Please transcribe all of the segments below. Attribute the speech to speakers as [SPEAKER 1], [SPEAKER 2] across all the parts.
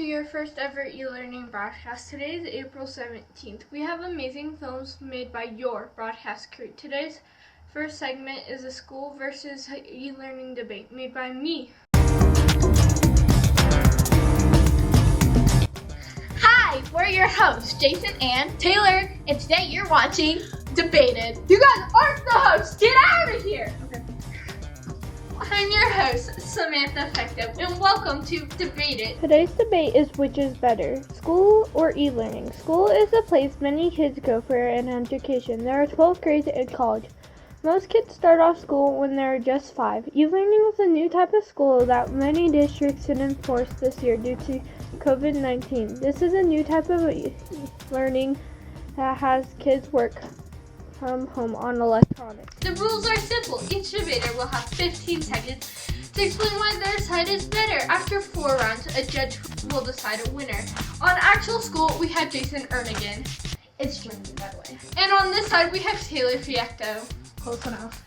[SPEAKER 1] your first ever e-learning broadcast. Today is April 17th. We have amazing films made by your broadcast crew. Today's first segment is a school versus e-learning debate made by me.
[SPEAKER 2] Hi, we're your hosts, Jaisyn and Tailor, and today you're watching Debated. You guys aren't the hosts! Get out of here! Okay.
[SPEAKER 1] I'm your host, Samantha Fecteau, and welcome to Debated.
[SPEAKER 3] Today's debate is which is better, school or e-learning. School is a place many kids go for an education. There are 12 grades and college. Most kids start off school when they're just 5. E-learning is a new type of school that many districts did enforce this year due to COVID-19. This is a new type of learning that has kids work from home on electronics.
[SPEAKER 1] The rules are simple. Each debater will have 15 seconds to explain why their side is better. After 4 rounds, a judge will decide a winner. On actual school, we have Jernigan.
[SPEAKER 2] It's Jernigan, by the way.
[SPEAKER 1] And on this side, we have Taylor Fecteau.
[SPEAKER 2] Close enough.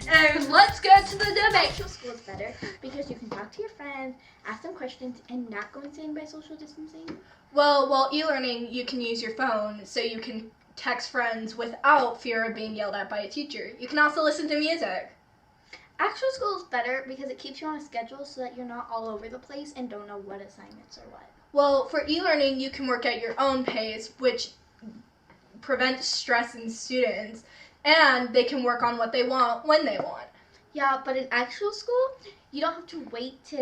[SPEAKER 1] And let's go to the debate.
[SPEAKER 2] Actual school is better because you can talk to your friends, ask them questions, and not go insane by social distancing.
[SPEAKER 1] Well, while e-learning, you can use your phone so you can text friends without fear of being yelled at by a teacher. You can also listen to music.
[SPEAKER 2] Actual school is better because it keeps you on a schedule so that you're not all over the place and don't know what assignments are what.
[SPEAKER 1] Well, for e-learning, you can work at your own pace, which prevents stress in students, and they can work on what they want when they want.
[SPEAKER 2] Yeah, but in actual school, you don't have to wait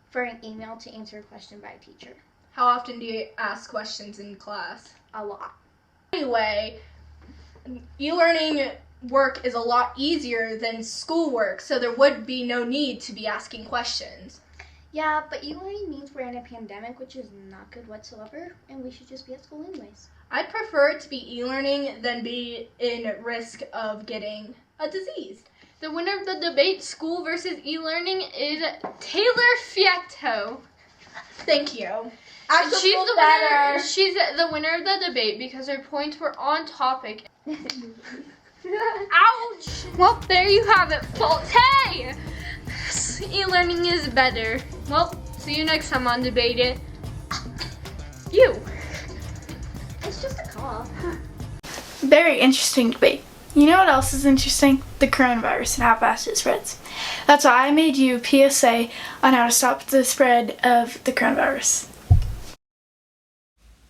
[SPEAKER 2] for an email to answer a question by a teacher.
[SPEAKER 1] How often do you ask questions in class?
[SPEAKER 2] A lot.
[SPEAKER 1] Anyway, e-learning work is a lot easier than schoolwork, so there would be no need to be asking questions.
[SPEAKER 2] Yeah, but e-learning means we're in a pandemic, which is not good whatsoever, and we should just be at school anyways.
[SPEAKER 1] I'd prefer it to be e-learning than be in risk of getting a disease. The winner of the debate, school versus e-learning, is Taylor Fecteau. Thank you. She's the winner of the debate because her points were on topic. Ouch! Well, there you have it, folks. Hey! E-learning is better. Well, see you next time on Debated. You.
[SPEAKER 2] It's just a cough.
[SPEAKER 4] Very interesting debate. You know what else is interesting? The coronavirus and how fast it spreads. That's why I made you a PSA on how to stop the spread of the coronavirus.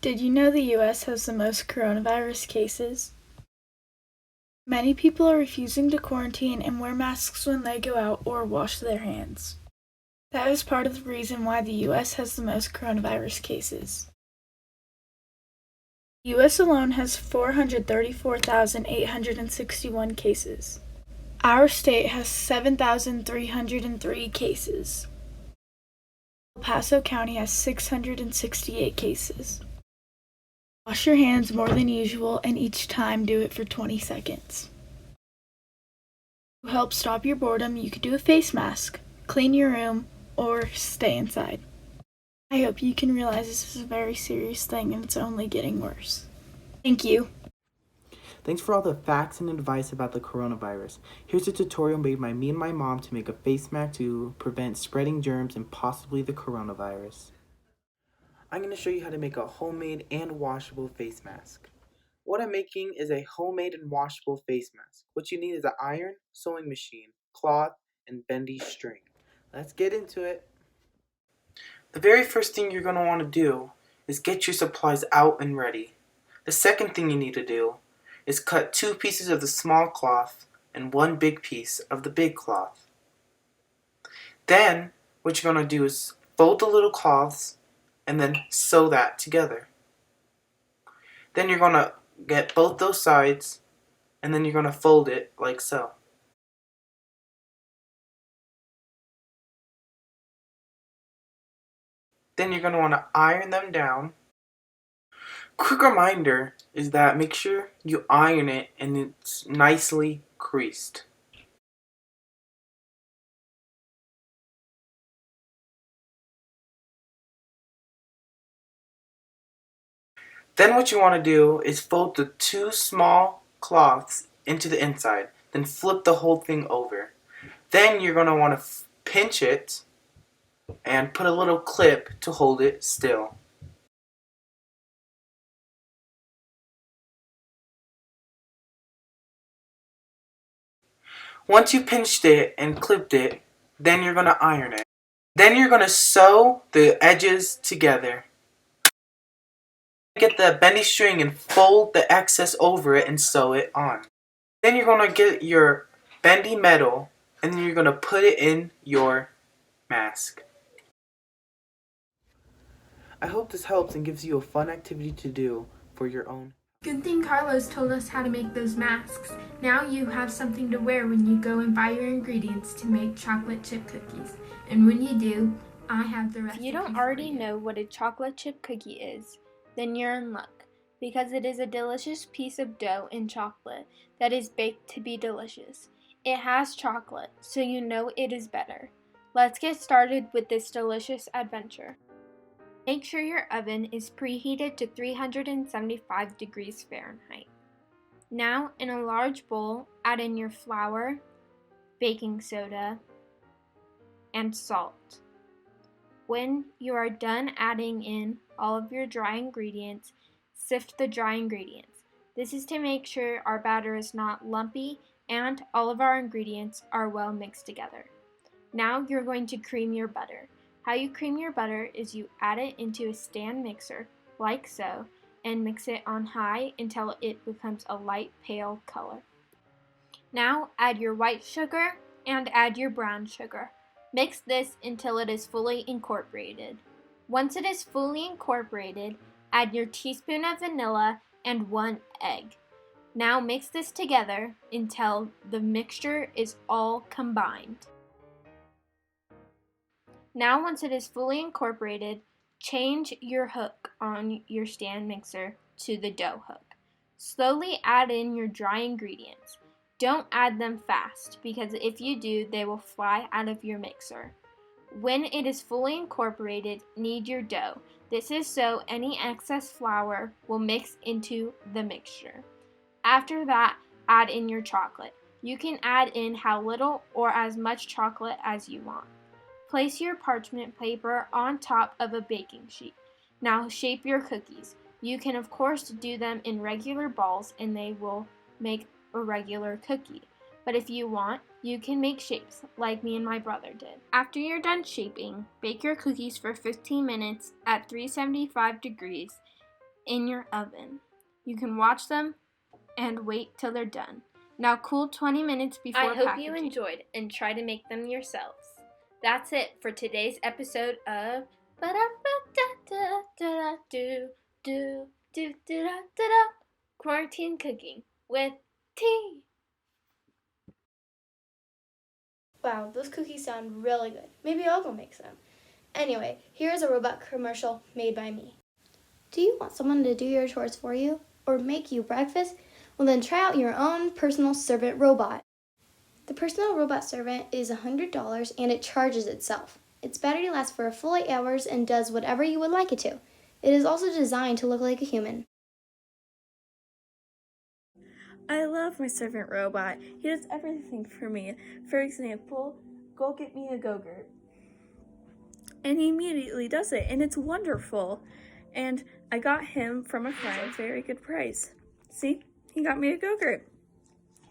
[SPEAKER 4] Did you know the US has the most coronavirus cases? Many people are refusing to quarantine and wear masks when they go out or wash their hands. That is part of the reason why the US has the most coronavirus cases. The US alone has 434,861 cases. Our state has 7,303 cases. El Paso County has 668 cases. Wash your hands more than usual and each time do it for 20 seconds. To help stop your boredom, you could do a face mask, clean your room, or stay inside. I hope you can realize this is a very serious thing and it's only getting worse. Thank you.
[SPEAKER 5] Thanks for all the facts and advice about the coronavirus. Here's a tutorial made by me and my mom to make a face mask to prevent spreading germs and possibly the coronavirus. I'm going to show you how to make a homemade and washable face mask. What I'm making is a homemade and washable face mask. What you need is an iron, sewing machine, cloth, and bendy string. Let's get into it. The very first thing you're going to want to do is get your supplies out and ready. The second thing you need to do is cut 2 pieces of the small cloth and 1 big piece of the big cloth. Then what you're going to do is fold the little cloths and then sew that together. Then you're going to get both those sides and then you're going to fold it like so. Then you're going to want to iron them down. Quick reminder is that make sure you iron it and it's nicely creased. Then what you want to do is fold the 2 small cloths into the inside. Then flip the whole thing over. Then you're going to want to pinch it and put a little clip to hold it still. Once you pinched it and clipped it, then you're going to iron it. Then you're going to sew the edges together. Get the bendy string and fold the excess over it and sew it on. Then you're going to get your bendy metal and then you're going to put it in your mask. I hope this helps and gives you a fun activity to do for your own.
[SPEAKER 3] Good thing Carlos told us how to make those masks. Now you have something to wear when you go and buy your ingredients to make chocolate chip cookies. And when you do, I have the recipe.
[SPEAKER 6] If you don't already know what a chocolate chip cookie is, then you're in luck, because it is a delicious piece of dough and chocolate that is baked to be delicious. It has chocolate, so you know it is better. Let's get started with this delicious adventure. Make sure your oven is preheated to 375 degrees Fahrenheit. Now, in a large bowl, add in your flour, baking soda, and salt. When you are done adding in all of your dry ingredients, sift the dry ingredients. This is to make sure our batter is not lumpy and all of our ingredients are well mixed together. Now you're going to cream your butter. How you cream your butter is you add it into a stand mixer, like so, and mix it on high until it becomes a light pale color. Now add your white sugar and add your brown sugar. Mix this until it is fully incorporated. Once it is fully incorporated, add your teaspoon of vanilla and 1 egg. Now mix this together until the mixture is all combined. Now once it is fully incorporated, change your hook on your stand mixer to the dough hook. Slowly add in your dry ingredients. Don't add them fast, because if you do, they will fly out of your mixer. When it is fully incorporated, knead your dough. This is so any excess flour will mix into the mixture. After that, add in your chocolate. You can add in how little or as much chocolate as you want. Place your parchment paper on top of a baking sheet. Now shape your cookies. You can of course do them in regular balls and they will make a regular cookie. But if you want, you can make shapes like me and my brother did. After you're done shaping, bake your cookies for 15 minutes at 375 degrees in your oven. You can watch them and wait till they're done. Now cool 20 minutes before I hope
[SPEAKER 3] packaging.
[SPEAKER 6] you enjoyed and try to make them yourselves. That's it for today's episode of Quarantine Cooking with T.
[SPEAKER 2] Wow, those cookies sound really good. Maybe I'll go make some. Anyway, here's a robot commercial made by me. Do you want someone to do your chores for you or make you breakfast? Well, then try out your own personal servant robot. The personal robot servant is $100 and it charges itself. Its battery lasts for a full 8 hours and does whatever you would like it to. It is also designed to look like a human.
[SPEAKER 4] I love my servant robot. He does everything for me. For example, go get me a Go-Gurt. And he immediately does it, and it's wonderful. And I got him from a friend, very good price. See, he got me a Go-Gurt.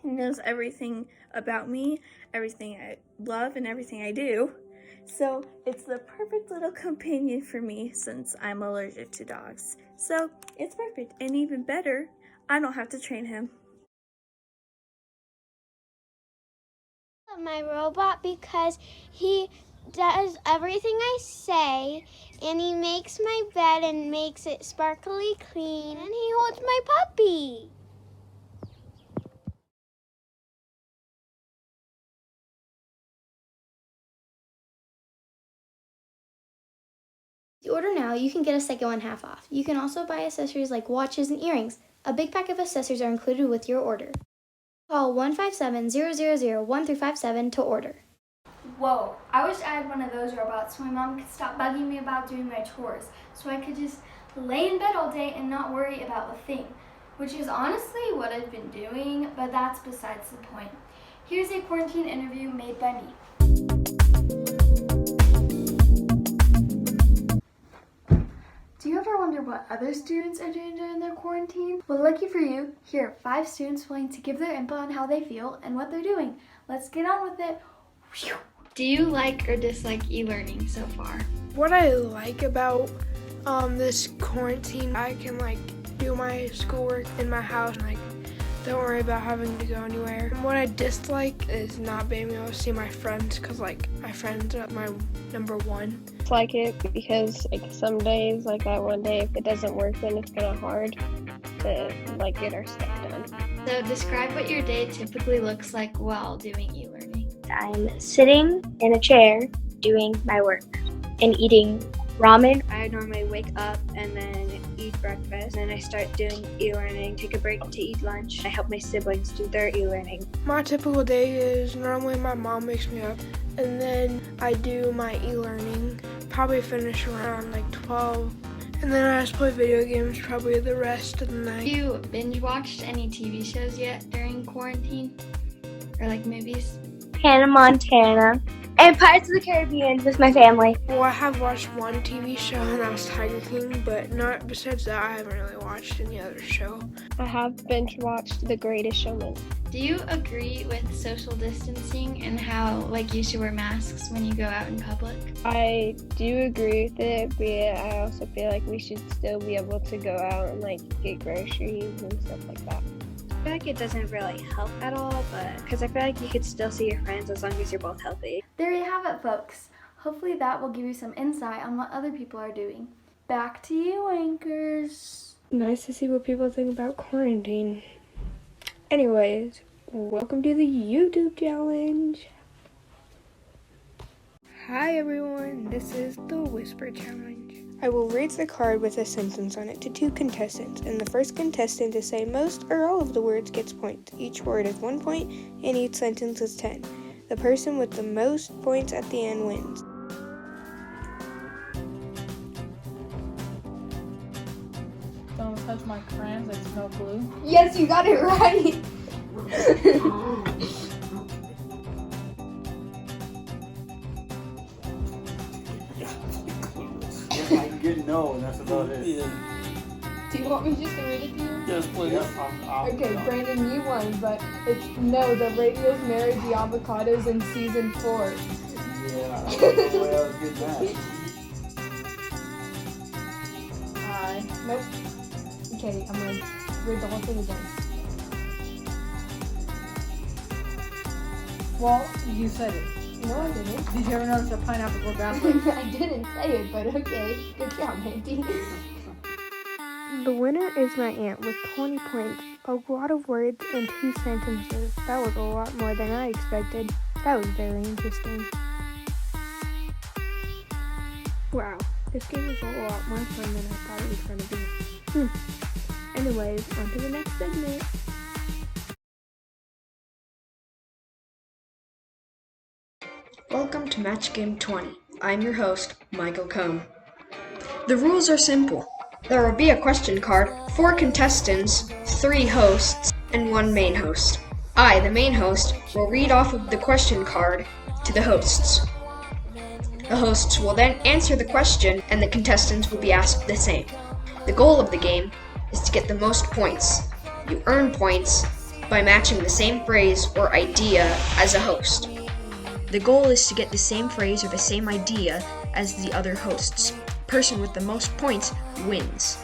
[SPEAKER 4] He knows everything about me, everything I love, and everything I do. So it's the perfect little companion for me since I'm allergic to dogs. So it's perfect, and even better, I don't have to train him.
[SPEAKER 7] My robot because he does everything I say, and he makes my bed and makes it sparkly clean, and he holds my puppy.
[SPEAKER 2] If you order now, you can get a second one half off. You can also buy accessories like watches and earrings. A big pack of accessories are included with your order. Call 157-000-1357 to order.
[SPEAKER 8] Whoa, I wish I had one of those robots so my mom could stop bugging me about doing my chores, so I could just lay in bed all day and not worry about a thing, which is honestly what I've been doing, but that's besides the point. Here's a quarantine interview made by me. Do you ever wonder what other students are doing during their quarantine? Well, lucky for you, here are 5 students willing to give their input on how they feel and what they're doing. Let's get on with it. Whew.
[SPEAKER 6] Do you like or dislike e-learning so far?
[SPEAKER 4] What I like about this quarantine, I can do my schoolwork in my house and don't worry about having to go anywhere. What I dislike is not being able to see my friends because my friends are my number one.
[SPEAKER 9] I like it because some days, like that one day, if it doesn't work, then it's kind of hard to get our stuff done.
[SPEAKER 6] So describe what your day typically looks like while doing e-learning.
[SPEAKER 10] I'm sitting in a chair doing my work and eating ramen.
[SPEAKER 11] I normally wake up and then eat breakfast, and then I start doing e-learning, take a break to eat lunch. I help my siblings do their e-learning.
[SPEAKER 4] My typical day is normally my mom wakes me up and then I do my e-learning, probably finish around 12, and then I just play video games probably the rest of the night.
[SPEAKER 6] Have you binge watched any TV shows yet during quarantine? Or movies?
[SPEAKER 10] Hannah Montana and Pirates of the Caribbean with my family.
[SPEAKER 4] Well, I have watched one TV show and that was Tiger King, but not besides that I haven't really watched any other show.
[SPEAKER 9] I have binge watched The Greatest Showman.
[SPEAKER 6] Do you agree with social distancing and how you should wear masks when you go out in public?
[SPEAKER 9] I do agree with it, but I also feel like we should still be able to go out and get groceries and stuff like that.
[SPEAKER 11] I feel like it doesn't really help at all, because I feel like you could still see your friends as long as you're both healthy.
[SPEAKER 8] There you have it, folks. Hopefully that will give you some insight on what other people are doing. Back to you, anchors.
[SPEAKER 3] Nice to see what people think about quarantine. Anyways, welcome to the YouTube challenge. Hi everyone, this is the Whisper Challenge. I will read the card with a sentence on it to 2 contestants, and the first contestant to say most or all of the words gets points. Each word is 1 point, and each sentence is 10. The person with the most points at the end wins.
[SPEAKER 12] Don't touch my crayons, I smell blue.
[SPEAKER 2] Yes, you got it right.
[SPEAKER 13] Good no, and that's about it.
[SPEAKER 12] Yeah.
[SPEAKER 2] Do you want me just to read it to you?
[SPEAKER 12] Yes, please.
[SPEAKER 2] Okay, Brandon, you won, but it's no, the radios married the avocados in season 4.
[SPEAKER 13] Yeah, I don't know the way I was getting that.
[SPEAKER 2] Nope. Okay, I'm gonna read the whole thing again.
[SPEAKER 12] Well, you said it.
[SPEAKER 2] No, I didn't.
[SPEAKER 12] Did you ever notice a pineapple go backwards?
[SPEAKER 2] I didn't say it, but okay. Good job, Mandy.
[SPEAKER 3] The winner is my aunt with 20 points, a lot of words, and 2 sentences. That was a lot more than I expected. That was very interesting. Wow, this game is a lot more fun than I thought it was going to be. Anyways, on to the next segment.
[SPEAKER 14] Welcome to Match Game 20. I'm your host, Michael Cohn. The rules are simple. There will be a question card, 4 contestants, 3 hosts, and 1 main host. I, the main host, will read off of the question card to the hosts. The hosts will then answer the question, and the contestants will be asked the same. The goal of the game is to get the most points. You earn points by matching the same phrase or idea as a host. The goal is to get the same phrase or the same idea as the other hosts. Person with the most points wins.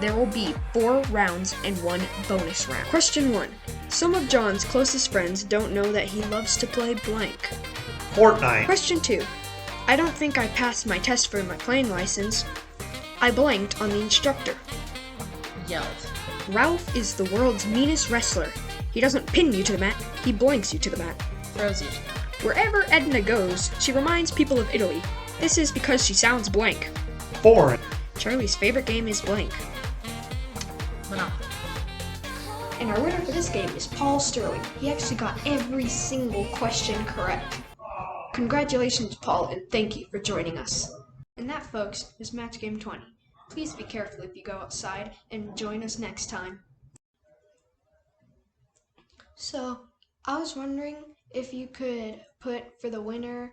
[SPEAKER 14] There will be 4 rounds and 1 bonus round. Question 1. Some of John's closest friends don't know that he loves to play blank.
[SPEAKER 15] Fortnite.
[SPEAKER 14] Question 2. I don't think I passed my test for my playing license. I blanked on the instructor.
[SPEAKER 12] Yelled.
[SPEAKER 14] Ralph is the world's meanest wrestler. He doesn't pin you to the mat, he blanks you to the mat.
[SPEAKER 12] Throws you.
[SPEAKER 14] Wherever Edna goes, she reminds people of Italy. This is because she sounds blank.
[SPEAKER 15] Foreign.
[SPEAKER 14] Charlie's favorite game is blank.
[SPEAKER 12] Monopoly.
[SPEAKER 14] And our winner for this game is Paul Sterling. He actually got every single question correct. Congratulations, Paul, and thank you for joining us. And that, folks, is Match Game 20. Please be careful if you go outside, and join us next time. So, I was wondering if you could put for the winner,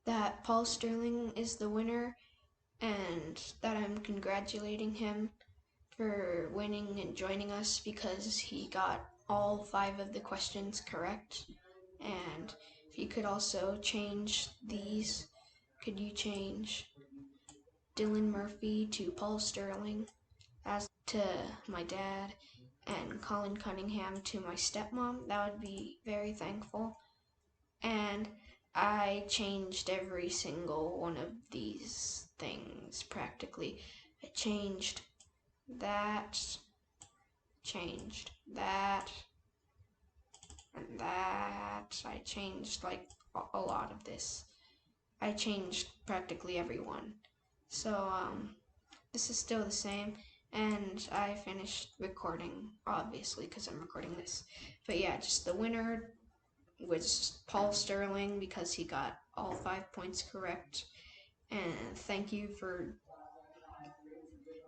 [SPEAKER 14] that Paul Sterling is the winner, and that I'm congratulating him for winning and joining us because he got all 5 of the questions correct. And if you could also change these, could you change Dylan Murphy to Paul Sterling, as to my dad, and Colin Cunningham to my stepmom? That would be very thankful. And I changed every single one of these things practically. I changed that, and that. I changed like a lot of this. I changed practically every one. So this is still the same, and I finished recording, obviously, because I'm recording this. But yeah, just the winner was Paul Sterling because he got all 5 points correct. And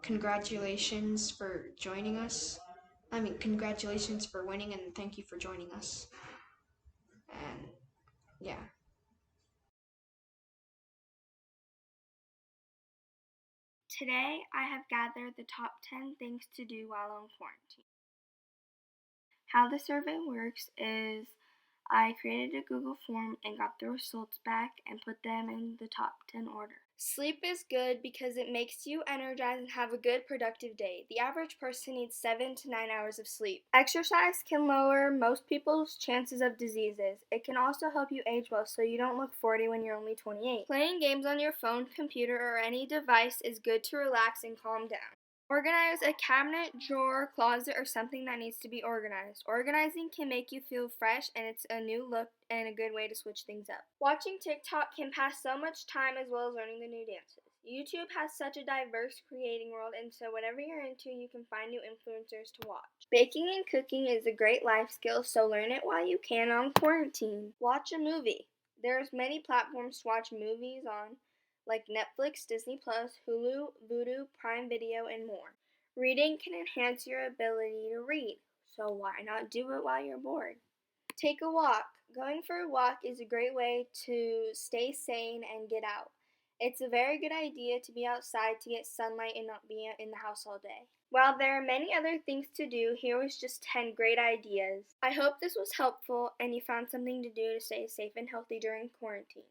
[SPEAKER 14] congratulations for joining us. Congratulations for winning, and thank you for joining us. And yeah.
[SPEAKER 6] Today, I have gathered the top 10 things to do while on quarantine. How the survey works is I created a Google form and got the results back and put them in the top 10 order. Sleep is good because it makes you energized and have a good productive day. The average person needs 7 to 9 hours of sleep. Exercise can lower most people's chances of diseases. It can also help you age well so you don't look 40 when you're only 28. Playing games on your phone, computer, or any device is good to relax and calm down. Organize a cabinet, drawer, closet, or something that needs to be organized. Organizing can make you feel fresh, and it's a new look and a good way to switch things up. Watching TikTok can pass so much time as well as learning the new dances. YouTube has such a diverse creating world, and so whatever you're into, you can find new influencers to watch. Baking and cooking is a great life skill, so learn it while you can on quarantine. Watch a movie. There's many platforms to watch movies on, like Netflix, Disney+, Hulu, Vudu, Prime Video, and more. Reading can enhance your ability to read, so why not do it while you're bored? Take a walk. Going for a walk is a great way to stay sane and get out. It's a very good idea to be outside to get sunlight and not be in the house all day. While there are many other things to do, here was just 10 great ideas. I hope this was helpful and you found something to do to stay safe and healthy during quarantine.